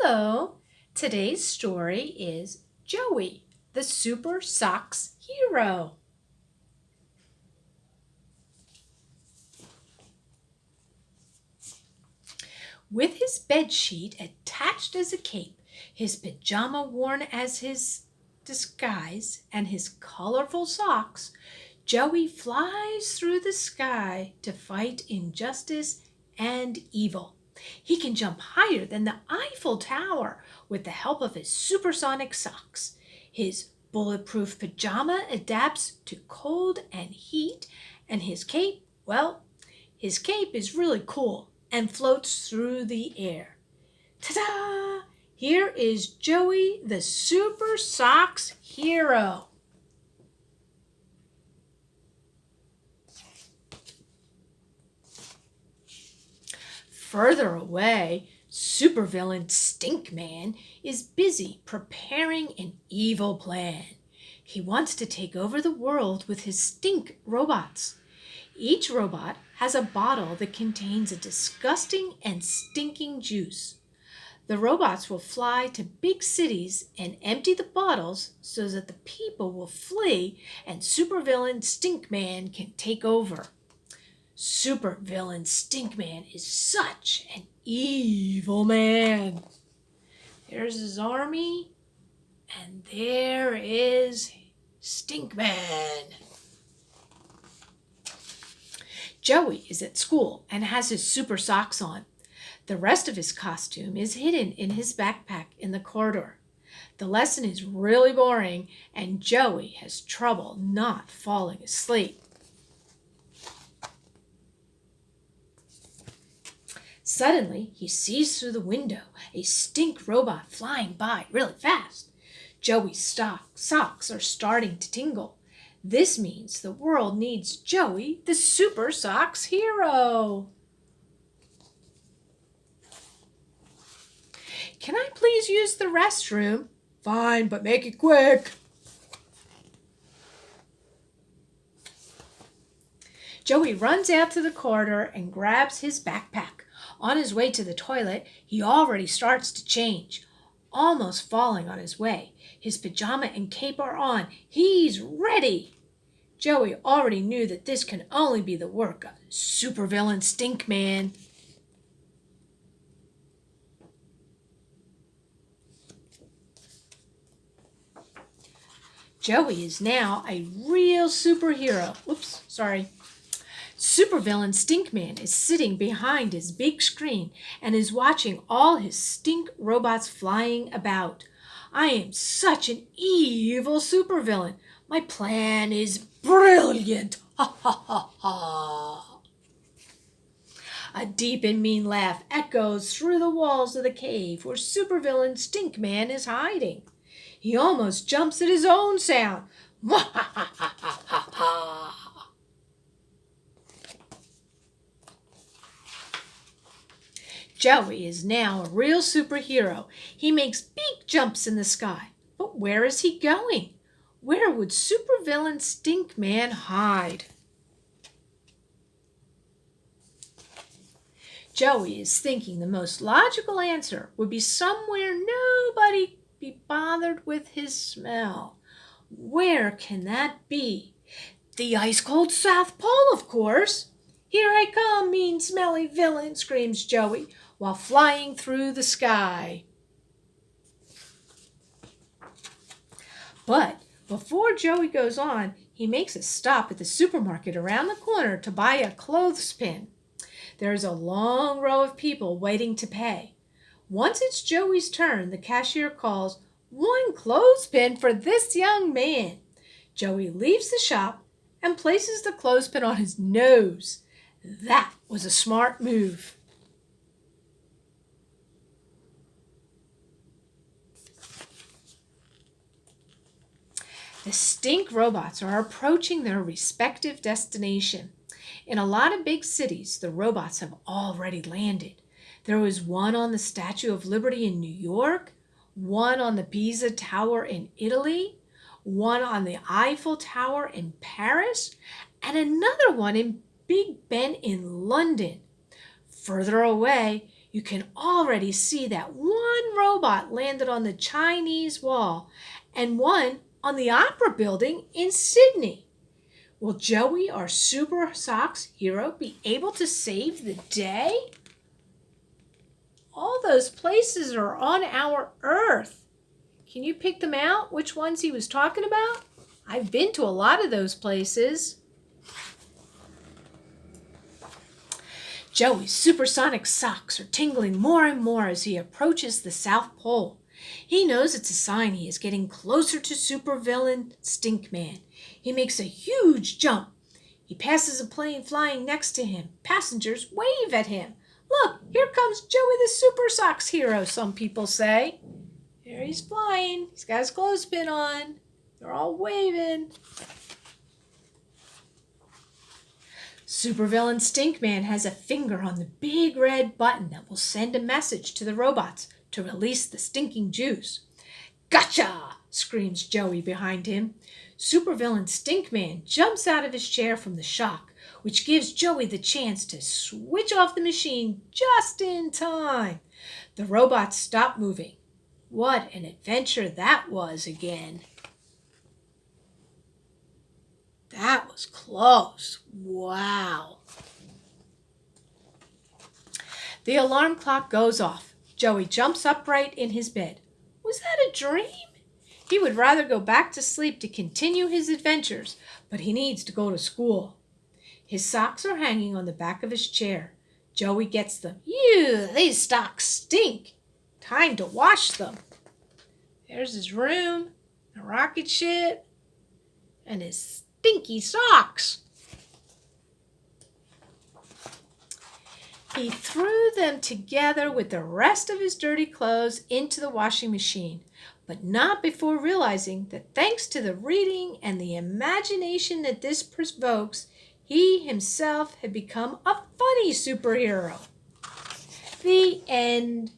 Hello! Today's story is Joey, the Supersocks hero. With his bedsheet attached as a cape, his pajama worn as his disguise, and his colorful socks, Joey flies through the sky to fight injustice and evil. He can jump higher than the Eiffel Tower with the help of his supersonic socks. His bulletproof pajama adapts to cold and heat, and his cape, well, his cape is really cool and floats through the air. Ta-da! Here is Joey, the Super Socks hero. Further away, supervillain Stinkman is busy preparing an evil plan. He wants to take over the world with his stink robots. Each robot has a bottle that contains a disgusting and stinking juice. The robots will fly to big cities and empty the bottles so that the people will flee and supervillain Stinkman can take over. Supervillain Stinkman is such an evil man. There's his army, and there is Stinkman. Joey is at school and has his super socks on. The rest of his costume is hidden in his backpack in the corridor. The lesson is really boring, and Joey has trouble not falling asleep. Suddenly, he sees through the window a stink robot flying by really fast. Joey's socks are starting to tingle. This means the world needs Joey, the Super Socks hero. Can I please use the restroom? Fine, but make it quick. Joey runs out to the corridor and grabs his backpack. On his way to the toilet, he already starts to change, almost falling on his way. His pajama and cape are on. He's ready. Joey already knew that this can only be the work of supervillain Stinkman. Joey is now a real superhero. Supervillain Stinkman is sitting behind his big screen and is watching all his stink robots flying about. I am such an evil supervillain. My plan is brilliant. Ha ha ha ha. A deep and mean laugh echoes through the walls of the cave where supervillain Stinkman is hiding. He almost jumps at his own sound. Ha ha ha ha ha ha. Joey is now a real superhero. He makes big jumps in the sky. But where is he going? Where would supervillain Stinkman hide? Joey is thinking the most logical answer would be somewhere nobody be bothered with his smell. Where can that be? The ice-cold South Pole, of course. Here I come, mean, smelly villain, screams Joey while flying through the sky. But before Joey goes on, he makes a stop at the supermarket around the corner to buy a clothespin. There's a long row of people waiting to pay. Once it's Joey's turn, the cashier calls, "1 clothespin for this young man." Joey leaves the shop and places the clothespin on his nose. That was a smart move. The stink robots are approaching their respective destination. In a lot of big cities, the robots have already landed. There was one on the Statue of Liberty in New York, one on the Pisa Tower in Italy, one on the Eiffel Tower in Paris, and another one in Big Ben in London. Further away, you can already see that one robot landed on the Chinese wall and one on the Opera Building in Sydney. Will Joey, our Supersocks hero, be able to save the day? All those places are on our Earth. Can you pick them out, which ones he was talking about? I've been to a lot of those places. Joey's supersonic socks are tingling more and more as he approaches the South Pole. He knows it's a sign he is getting closer to supervillain Stinkman. He makes a huge jump. He passes a plane flying next to him. Passengers wave at him. Look, here comes Joey the Supersocks hero, some people say. There he's flying. He's got his clothespin on. They're all waving. Supervillain Stinkman has a finger on the big red button that will send a message to the robots to release the stinking juice. Gotcha! Screams Joey behind him. Supervillain Stinkman jumps out of his chair from the shock, which gives Joey the chance to switch off the machine just in time. The robots stop moving. What an adventure that was again. That was close. Wow. The alarm clock goes off. Joey jumps upright in his bed. Was that a dream? He would rather go back to sleep to continue his adventures, but he needs to go to school. His socks are hanging on the back of his chair. Joey gets them. Ew, these socks stink. Time to wash them. There's his room, the rocket ship, and his stinky socks. He threw them together with the rest of his dirty clothes into the washing machine, but not before realizing that thanks to the reading and the imagination that this provokes, he himself had become a funny superhero. The end.